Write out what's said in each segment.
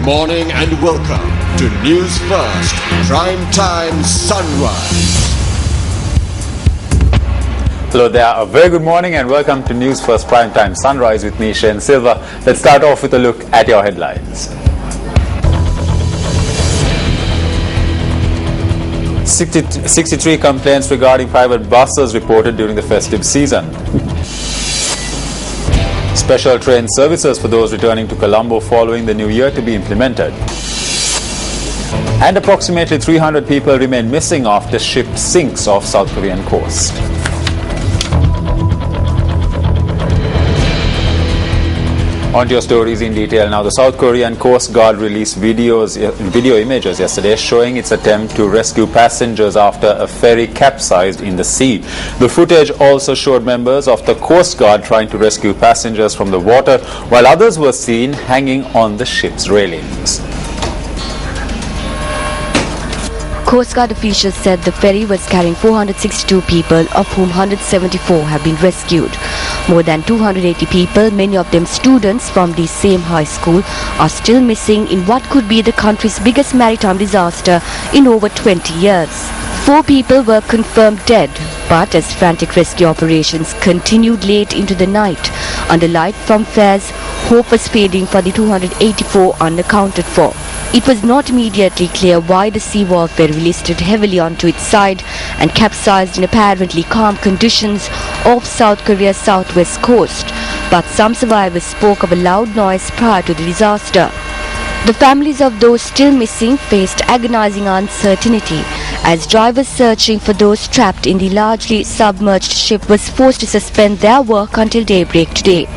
Good morning and welcome to Newsfirst Prime Time Sunrise. Hello there, a very good morning and welcome to Newsfirst Prime Time Sunrise with me, Shane Silva. Let's start off with a look at your headlines. 63 complaints regarding private buses reported during the festive season. Special train services for those returning to Colombo following the new year to be implemented. And approximately 300 people remain missing after ship sinks off South Korean coast. On to your stories in detail now. The South Korean Coast Guard released video images yesterday showing its attempt to rescue passengers after a ferry capsized in the sea. The footage also showed members of the Coast Guard trying to rescue passengers from the water, while others were seen hanging on the ship's railings. Coast Guard officials said the ferry was carrying 462 people, of whom 174 have been rescued. More than 280 people, many of them students from the same high school, are still missing in what could be the country's biggest maritime disaster in over 20 years. 4 people were confirmed dead, but as frantic rescue operations continued late into the night, under light from flares, hope was fading for the 284 unaccounted for. It was not immediately clear why the seawall ferry listed heavily onto its side and capsized in apparently calm conditions off South Korea's southwest coast, but some survivors spoke of a loud noise prior to the disaster. The families of those still missing faced agonizing uncertainty as drivers searching for those trapped in the largely submerged ship was forced to suspend their work until daybreak today.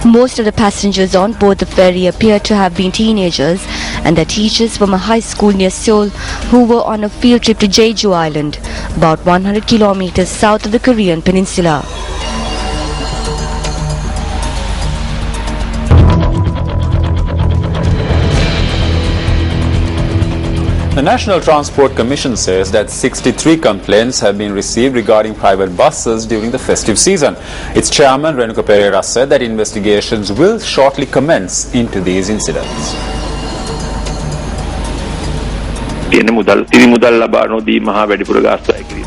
Most of the passengers on board the ferry appear to have been teenagers and their teachers from a high school near Seoul who were on a field trip to Jeju Island, about 100 kilometers south of the Korean peninsula. The National Transport Commission says that 63 complaints have been received regarding private buses during the festive season. Its chairman, Renuka Pereira, said that investigations will shortly commence into these incidents.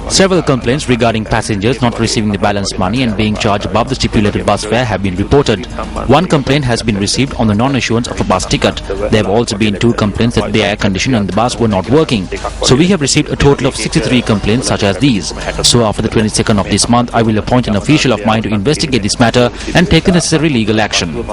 Several complaints regarding passengers not receiving the balance money and being charged above the stipulated bus fare have been reported. One complaint has been received on the non-issuance of a bus ticket. There have also been 2 complaints that the air conditioner and the bus were not working. So we have received a total of 63 complaints such as these. So after the 22nd of this month, I will appoint an official of mine to investigate this matter and take the necessary legal action.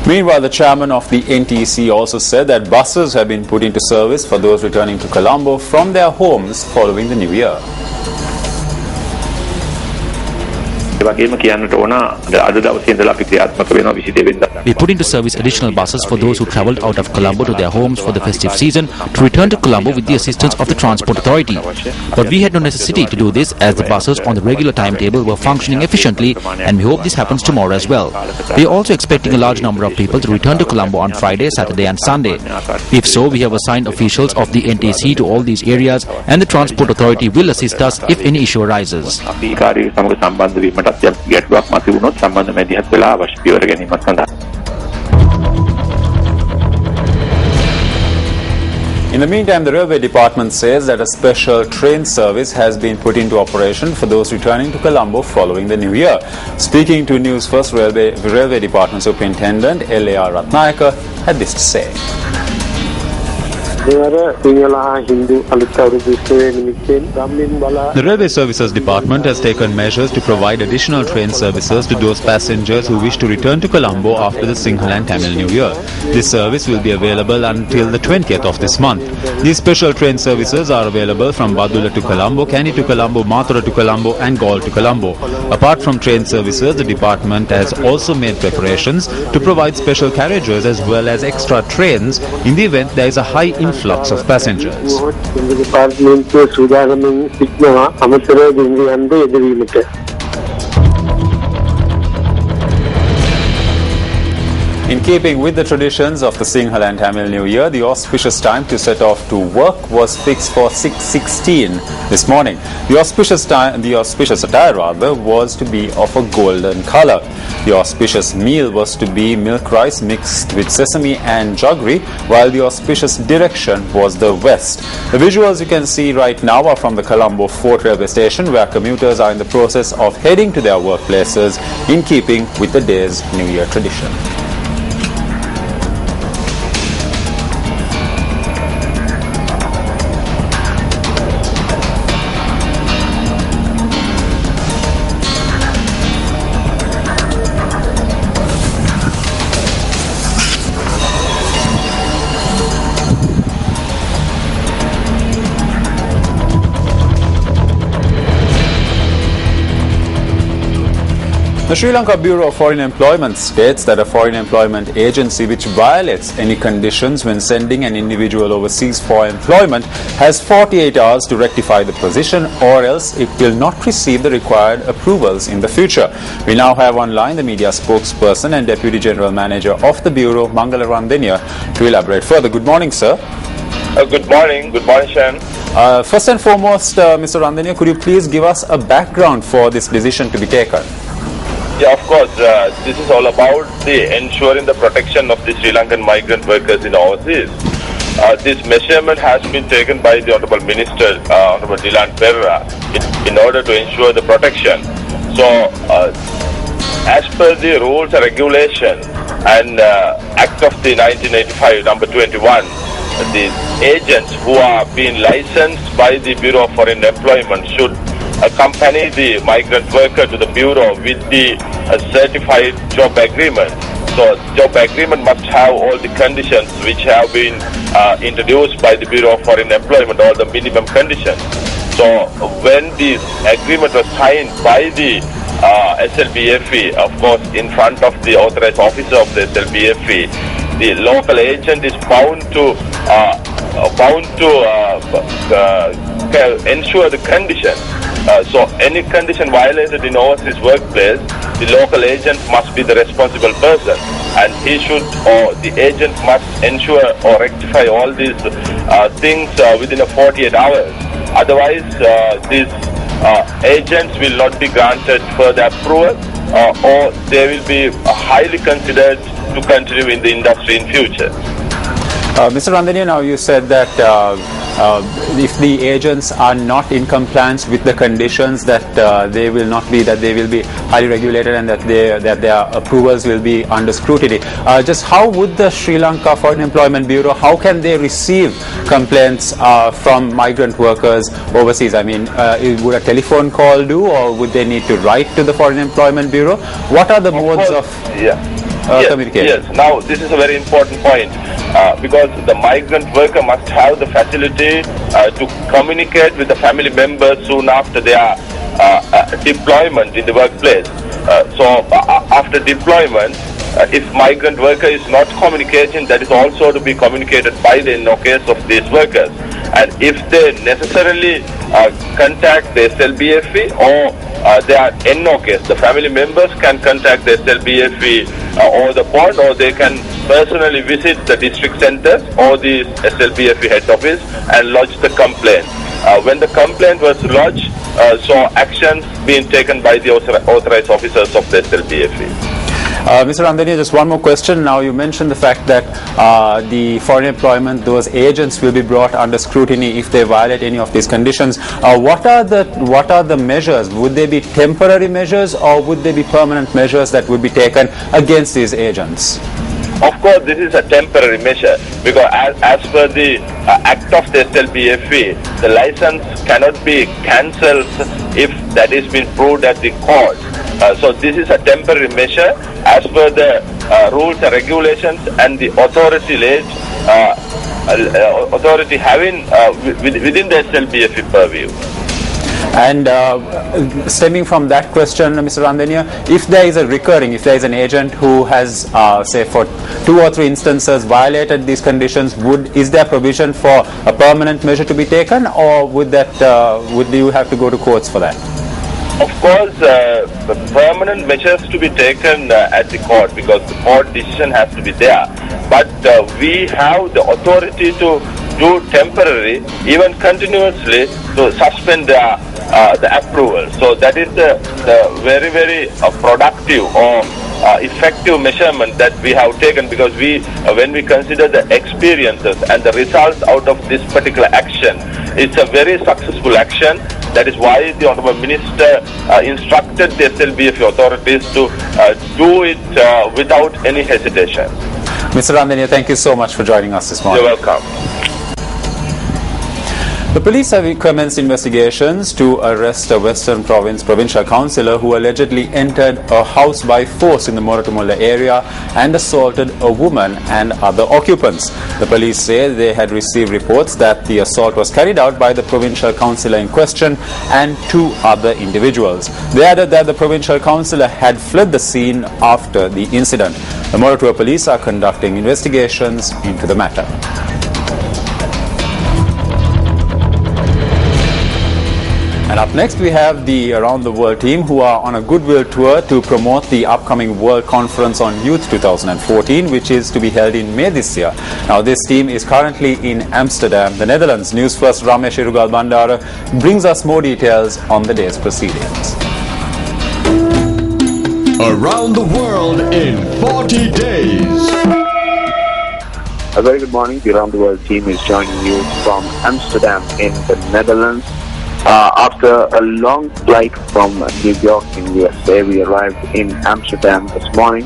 Meanwhile, the chairman of the NTC also said that buses have been put into service for those returning to Colombo from their homes following the new year. We put into service additional buses for those who travelled out of Colombo to their homes for the festive season to return to Colombo with the assistance of the Transport Authority. But we had no necessity to do this as the buses on the regular timetable were functioning efficiently, and we hope this happens tomorrow as well. We are also expecting a large number of people to return to Colombo on Friday, Saturday and Sunday. If so, we have assigned officials of the NTC to all these areas, and the Transport Authority will assist us if any issue arises. In the meantime, the Railway Department says that a special train service has been put into operation for those returning to Colombo following the new year. Speaking to Newsfirst, Railway Department Superintendent L.A.R. Ratnayaka had this to say. The Railway Services Department has taken measures to provide additional train services to those passengers who wish to return to Colombo after the Sinhala and Tamil New Year. This service will be available until the 20th of this month. These special train services are available from Badula to Colombo, Kani to Colombo, Mathura to Colombo and Gaul to Colombo. Apart from train services, the department has also made preparations to provide special carriages as well as extra trains in the event there is a high influx of passengers. In keeping with the traditions of the Sinhala and Tamil New Year, the auspicious time to set off to work was fixed for 6:16 this morning. The auspicious attire was to be of a golden color. The auspicious meal was to be milk rice mixed with sesame and jaggery, while the auspicious direction was the west. The visuals you can see right now are from the Colombo Fort Railway Station, where commuters are in the process of heading to their workplaces in keeping with the day's New Year tradition. The Sri Lanka Bureau of Foreign Employment states that a foreign employment agency which violates any conditions when sending an individual overseas for employment has 48 hours to rectify the position, or else it will not receive the required approvals in the future. We now have online the media spokesperson and Deputy General Manager of the Bureau, Mangala Randenia, to elaborate further. Good morning, sir. Good morning, Shan. First and foremost, Mr. Randenia, could you please give us a background for this decision to be taken? Yeah, of course. This is all about ensuring the protection of the Sri Lankan migrant workers in overseas. This measurement has been taken by the Honourable Minister, Honourable Dilan Perera, in order to ensure the protection. So, as per the rules and regulation and Act of the 1985, number 21, the agents who are being licensed by the Bureau of Foreign Employment should accompany the migrant worker to the Bureau with the certified job agreement. So job agreement must have all the conditions which have been introduced by the Bureau of Foreign Employment, all the minimum conditions. So when the agreement was signed by the SLBFE, of course in front of the authorized officer of the SLBFE, the local agent is bound to ensure the conditions. So any condition violated in overseas workplace, the local agent must be the responsible person, and he should, or the agent must ensure or rectify all these things within 48 hours. Otherwise, these agents will not be granted further approval, or they will be highly considered to continue in the industry in future. Mr. Randenia, now you said that if the agents are not in compliance with the conditions, that they will be highly regulated, and that their approvals will be under scrutiny. Just how would the Sri Lanka Foreign Employment Bureau, how can they receive complaints from migrant workers overseas? I mean, would a telephone call do, or would they need to write to the Foreign Employment Bureau? What are the modes of communication? Yes, now this is a very important point. Because the migrant worker must have the facility to communicate with the family members soon after their deployment in the workplace. So after deployment, if migrant worker is not communicating, that is also to be communicated by the NOCAS of these workers. And if they necessarily contact the SLBFE or their NOCAS, the family members can contact the SLBFE or the port, or they can personally visit the district centers or the SLBFE head office and lodge the complaint. When the complaint was lodged, so actions being taken by the authorized officers of the SLBFE. Mr. Randenia, just one more question. Now, you mentioned the fact that the foreign employment, those agents will be brought under scrutiny if they violate any of these conditions. What are the measures? Would they be temporary measures, or would they be permanent measures that would be taken against these agents? Of course, this is a temporary measure, because as per the Act of the SLBFE, the license cannot be cancelled if that is been proved at the court. So this is a temporary measure as per the rules and regulations and the authority having within the SLBFE purview. And stemming from that question, Mr. Randenia, if there is an agent who has, say, for 2 or 3 instances violated these conditions, is there provision for a permanent measure to be taken, or would you have to go to courts for that? Of course, permanent measures to be taken at the court, because the court decision has to be there. But we have the authority to do temporary, even continuously, to suspend the approval. So that is the very, very productive or effective measurement that we have taken, because when we consider the experiences and the results out of this particular action, it's a very successful action. That is why the Honourable Minister instructed the SLBF authorities to do it without any hesitation. Mr. Randenia, thank you so much for joining us this morning. You're welcome. The police have commenced investigations to arrest a Western Province provincial councillor who allegedly entered a house by force in the Moratumulla area and assaulted a woman and other occupants. The police say they had received reports that the assault was carried out by the provincial councillor in question and 2 other individuals. They added that the provincial councillor had fled the scene after the incident. The Moratua police are conducting investigations into the matter. And up next we have the Around the World team, who are on a goodwill tour to promote the upcoming World Conference on Youth 2014, which is to be held in May this year. Now this team is currently in Amsterdam, the Netherlands. Newsfirst Ramesh Irugal Bandara brings us more details on the day's proceedings. Around the World in 40 days. A very good morning. The Around the World team is joining you from Amsterdam in the Netherlands. After a long flight from New York in USA, we arrived in Amsterdam this morning.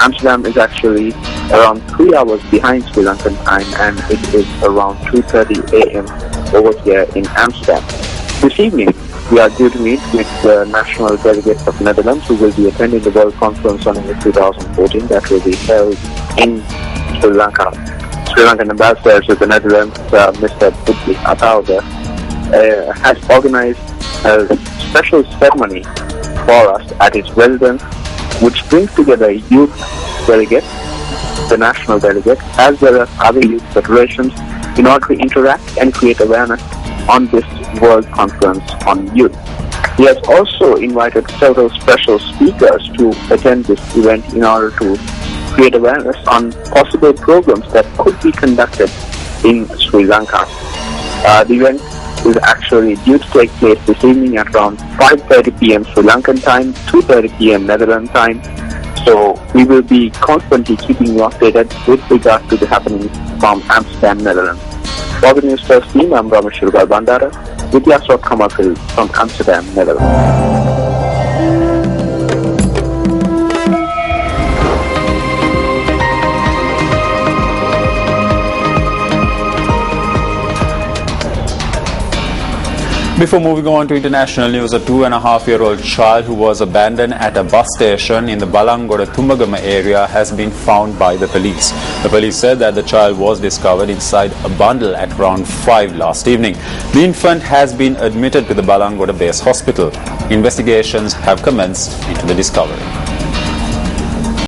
Amsterdam is actually around 3 hours behind Sri Lankan time, and it is around 2:30 a.m. over here in Amsterdam. This evening, we are due to meet with the national delegates of Netherlands, who will be attending the World Conference on Youth 2014 that will be held in Sri Lanka. Sri Lankan ambassador to the Netherlands, Mr. Butli Atauda, has organized a special ceremony for us at his residence, which brings together youth delegates, the national delegates, as well as other youth federations, in order to interact and create awareness on this World Conference on Youth. He has also invited several special speakers to attend this event in order to create awareness on possible programs that could be conducted in Sri Lanka. The event is actually due to take place this evening at around 5:30 p.m. Sri Lankan time, 2:30 p.m. Netherlands time. So we will be constantly keeping you updated with regard to the happenings from Amsterdam, Netherlands. For the Newsfirst team, I'm Ramesh Irugal Bandara, with Yasrot Kamarfil from Amsterdam, Netherlands. Before moving on to international news, a 2.5-year-old child who was abandoned at a bus station in the Balangoda Tumbagama area has been found by the police. The police said that the child was discovered inside a bundle at around 5 last evening. The infant has been admitted to the Balangoda Base Hospital. Investigations have commenced into the discovery.